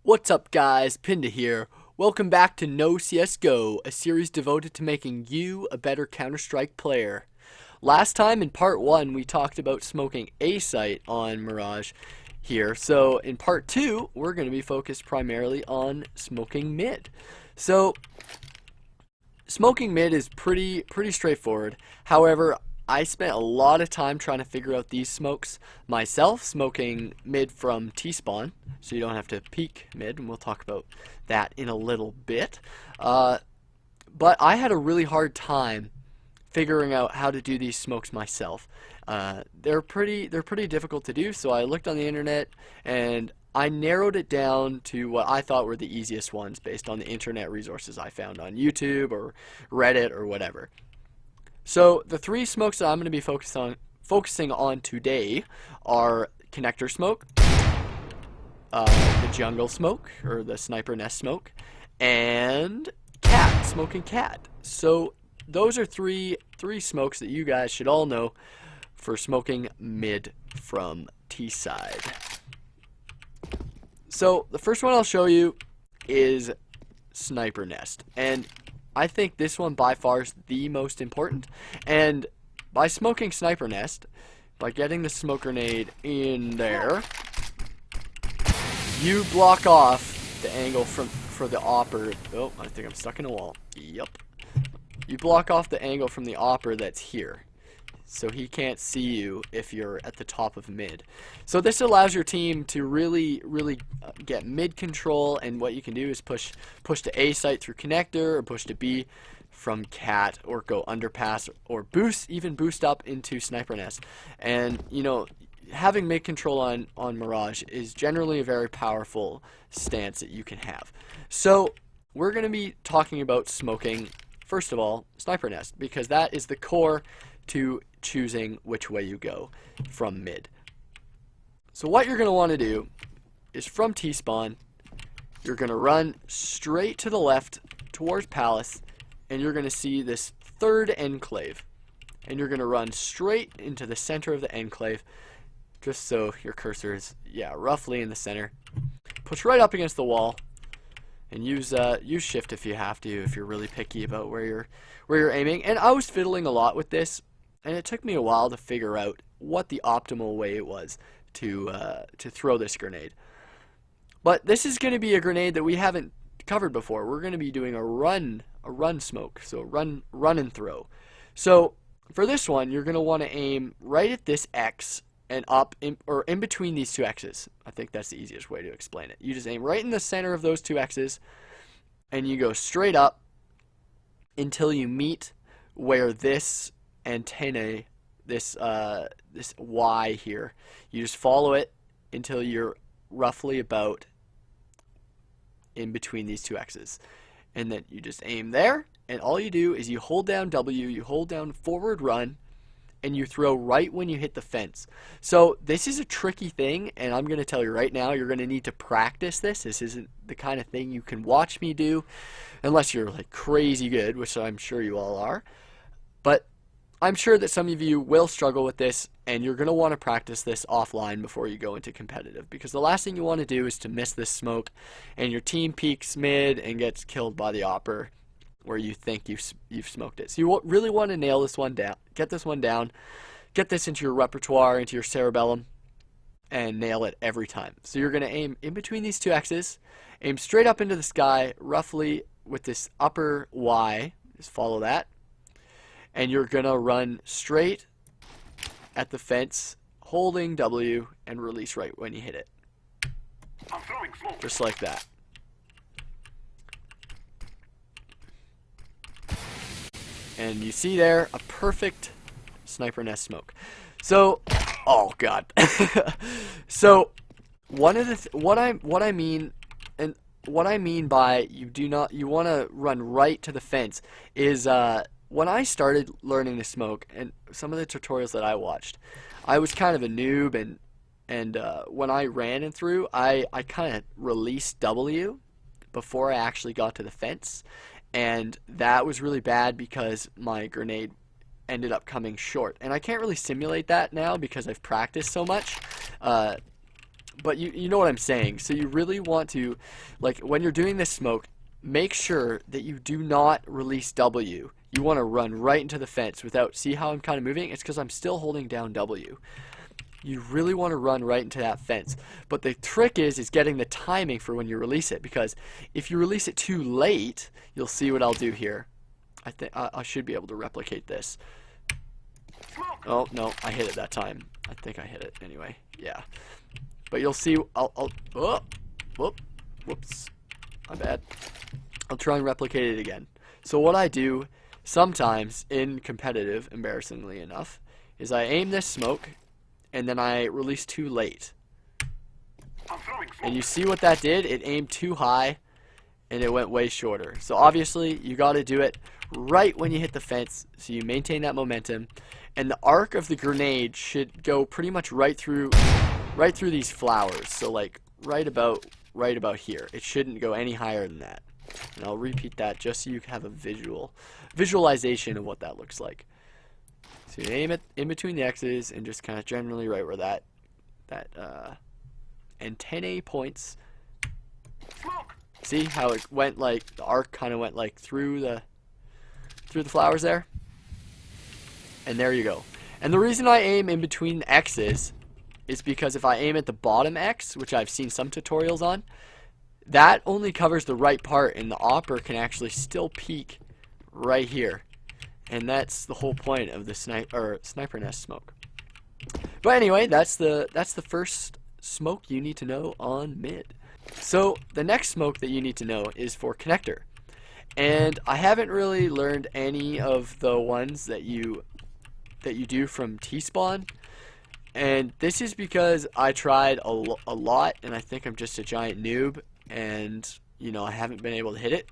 What's up guys, Pinda here. Welcome back to No CSGO, a series devoted to making you a better Counter-Strike player. Last time in part 1 we talked about smoking A site on Mirage here, so in part 2 we're going to be focused primarily on smoking mid. So smoking mid is pretty straightforward. However, I spent a lot of time trying to figure out these smokes myself, smoking mid from T-spawn, so you don't have to peek mid, and we'll talk about that in a little bit. But I had a really hard time figuring out how to do these smokes myself. They're pretty difficult to do, so I looked on the internet and I narrowed it down to what I thought were the easiest ones based on the internet resources I found on YouTube or Reddit or whatever. So the three smokes that I'm going to be focusing on today are connector smoke, the jungle smoke or the sniper nest smoke, and smoking cat. So those are three smokes that you guys should all know for smoking mid from T side. So the first one I'll show you is sniper nest, and I think this one by far is the most important. And by smoking sniper nest, by getting the smoke grenade in there, you block off the angle for the opper. Oh, I think I'm stuck in a wall. Yep. You block off the angle from the opper that's here, so he can't see you if you're at the top of mid. So this allows your team to really get mid control, and what you can do is push to A site through connector, or push to B from cat, or go underpass, or even boost up into sniper nest. And you know, having mid control on Mirage is generally a very powerful stance that you can have. So we're going to be talking about smoking, first of all, sniper nest, because that is the core to choosing which way you go from mid. So what you're going to want to do is from T-spawn, you're going to run straight to the left towards Palace, and you're going to see this third enclave. And you're going to run straight into the center of the enclave, just so your cursor is, roughly in the center. Push right up against the wall, and use shift if you have to, if you're really picky about where you're aiming. And I was fiddling a lot with this, and it took me a while to figure out what the optimal way it was to throw this grenade. But this is going to be a grenade that we haven't covered before. We're going to be doing a run smoke, so run and throw. So for this one, you're going to want to aim right at this X and up, or in between these two X's. I think that's the easiest way to explain it. You just aim right in the center of those two X's, and you go straight up until you meet where this antenna, this Y here, you just follow it until you're roughly about in between these two X's, and then you just aim there, and all you do is you hold down W, you hold down forward run, and you throw right when you hit the fence. So this is a tricky thing, and I'm going to tell you right now, you're going to need to practice this. This isn't the kind of thing you can watch me do unless you're like crazy good, which I'm sure you all are. But I'm sure that some of you will struggle with this, and you're going to want to practice this offline before you go into competitive, because the last thing you want to do is to miss this smoke and your team peeks mid and gets killed by the opper where you think you've smoked it. So you really want to nail this one down, get this one down, get this into your repertoire, into your cerebellum, and nail it every time. So you're going to aim in between these two X's, aim straight up into the sky, roughly with this upper Y, just follow that, and you're going to run straight at the fence, holding W, and release right when you hit it. Just like that. And you see there a perfect sniper nest smoke. So, oh god. So, what I mean by you want to run right to the fence is when I started learning to smoke, and some of the tutorials that I watched, I was kind of a noob, and when I ran and threw, I kind of released W before I actually got to the fence. And that was really bad because my grenade ended up coming short. And I can't really simulate that now because I've practiced so much. But you know what I'm saying. So you really want to, like, when you're doing this smoke, make sure that you do not release W. You want to run right into the fence without, see how I'm kind of moving? It's because I'm still holding down W. You really want to run right into that fence. But the trick is getting the timing for when you release it, because if you release it too late, you'll see what I'll do here. I think I should be able to replicate this. Oh, no, I hit it that time. I think I hit it anyway. Yeah. But you'll see, whoops, my bad. I'll try and replicate it again. So what I do sometimes in competitive, embarrassingly enough, is I aim this smoke, and then I release too late. And you see what that did? It aimed too high, and it went way shorter. So obviously, you got to do it right when you hit the fence, so you maintain that momentum. And the arc of the grenade should go pretty much right through these flowers. So like right about here. It shouldn't go any higher than that. And I'll repeat that just so you have a visualization of what that looks like. So you aim it in between the X's and just kind of generally right where that antennae points. See how it went, like the arc kind of went like through the flowers there? And there you go. And the reason I aim in between the X's is because if I aim at the bottom X, which I've seen some tutorials on, that only covers the right part, and the opper can actually still peek right here. And that's the whole point of the sniper nest smoke. But anyway, that's the first smoke you need to know on mid. So the next smoke that you need to know is for connector. And I haven't really learned any of the ones that you do from T-spawn. And this is because I tried a lot, and I think I'm just a giant noob, and you know, I haven't been able to hit it.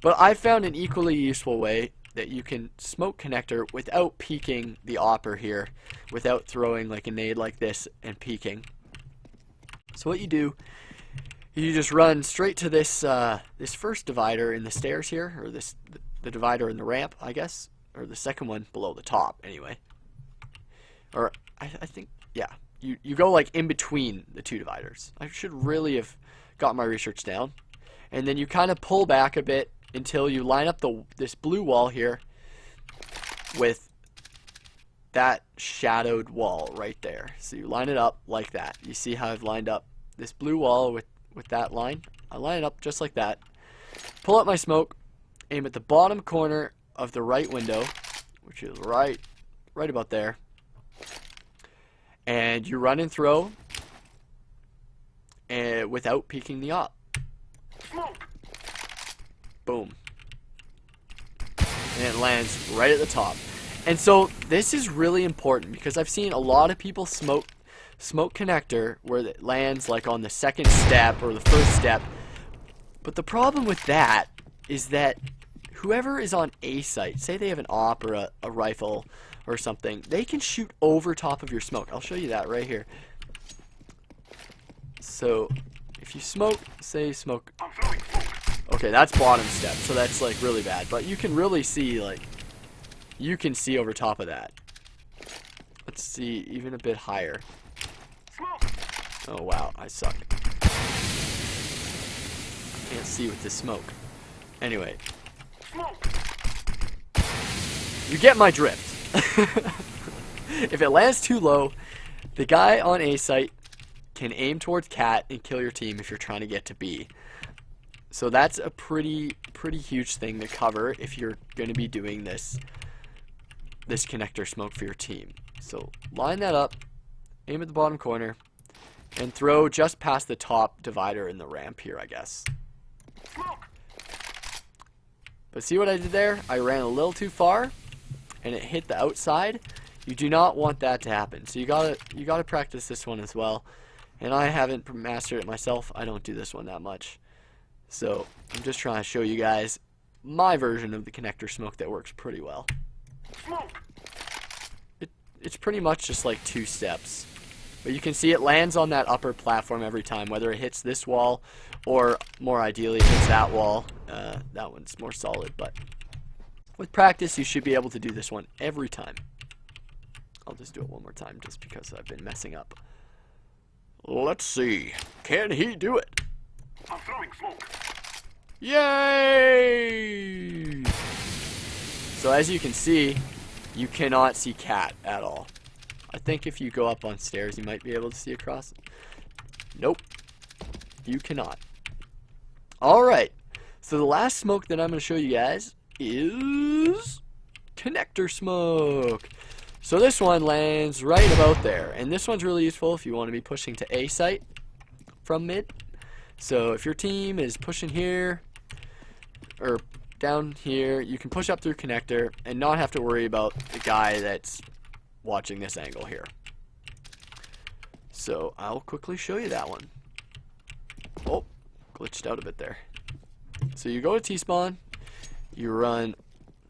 But I found an equally useful way that you can smoke connector without peeking the opper here, without throwing like a nade like this and peeking. So what you do, you just run straight to this this first divider in the stairs here, or the divider in the ramp, I guess, or the second one below the top anyway. Or I think, yeah, you go like in between the two dividers. I should really have got my research down. And then you kind of pull back a bit until you line up this blue wall here with that shadowed wall right there. So you line it up like that. You see how I've lined up this blue wall with that line? I line it up just like that. Pull out my smoke, aim at the bottom corner of the right window, which is right about there. And you run and throw, and without peeking the op. Boom. And it lands right at the top. And so this is really important because I've seen a lot of people smoke connector where it lands like on the second step or the first step. But the problem with that is that whoever is on A site, say they have an op or a rifle or something, they can shoot over top of your smoke. I'll show you that right here. So if you smoke, say smoke. Okay, that's bottom step, so that's like really bad. But you can really see, like, you can see over top of that. Let's see, even a bit higher. Oh wow, I suck. Can't see with this smoke. Anyway, you get my drift. If it lands too low, the guy on A site can aim towards cat and kill your team if you're trying to get to B. So that's a pretty huge thing to cover if you're going to be doing this connector smoke for your team. So line that up, aim at the bottom corner, and throw just past the top divider in the ramp here, I guess. But see what I did there? I ran a little too far, and it hit the outside. You do not want that to happen. So you gotta practice this one as well. And I haven't mastered it myself. I don't do this one that much. So I'm just trying to show you guys my version of the connector smoke that works pretty well. It's pretty much just like 2 steps. But you can see it lands on that upper platform every time, whether it hits this wall or more ideally it hits that wall. That one's more solid, but with practice you should be able to do this one every time. I'll just do it one more time just because I've been messing up Let's see. Can he do it? I'm throwing smoke. Yay! So as you can see, you cannot see Cat at all. I think if you go up on stairs, you might be able to see across. Nope. You cannot. Alright. So the last smoke that I'm going to show you guys is connector smoke. So this one lands right about there. And this one's really useful if you want to be pushing to A site from mid. So if your team is pushing here or down here, you can push up through connector and not have to worry about the guy that's watching this angle here. So I'll quickly show you that one. Oh, glitched out a bit there. So you go to T-spawn, you run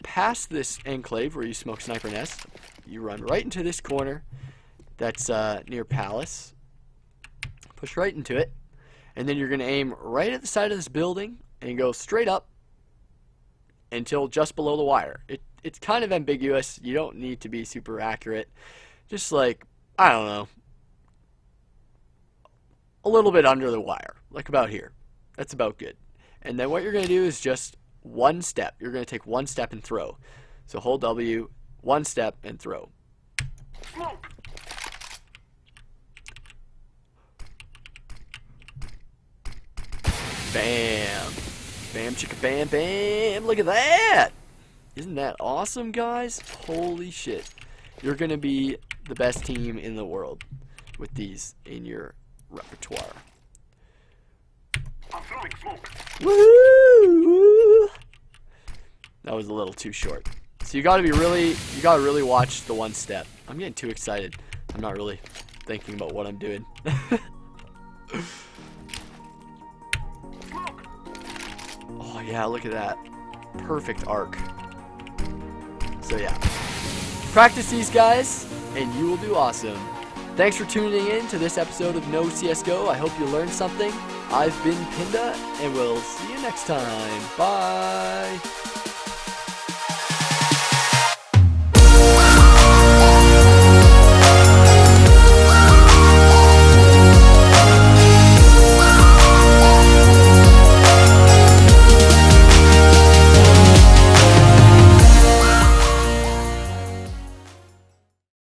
past this enclave where you smoke sniper nest, you run right into this corner that's near Palace, push right into it, and then you're going to aim right at the side of this building and go straight up until just below the wire. It's kind of ambiguous. You don't need to be super accurate. Just like, I don't know, a little bit under the wire, like about here. That's about good. And then what you're going to do is just one step. You're going to take one step and throw. So hold W, one step and throw. Smoke. Bam. Bam, chicka, bam, bam. Look at that. Isn't that awesome, guys? Holy shit. You're going to be the best team in the world with these in your repertoire. I'm throwing smoke. Woohoo! That was a little too short. So you gotta really watch the one step. I'm getting too excited. I'm not really thinking about what I'm doing. Oh yeah, look at that. Perfect arc. So yeah. Practice these guys, and you will do awesome. Thanks for tuning in to this episode of No CSGO. I hope you learned something. I've been Pinda, and we'll see you next time. Bye!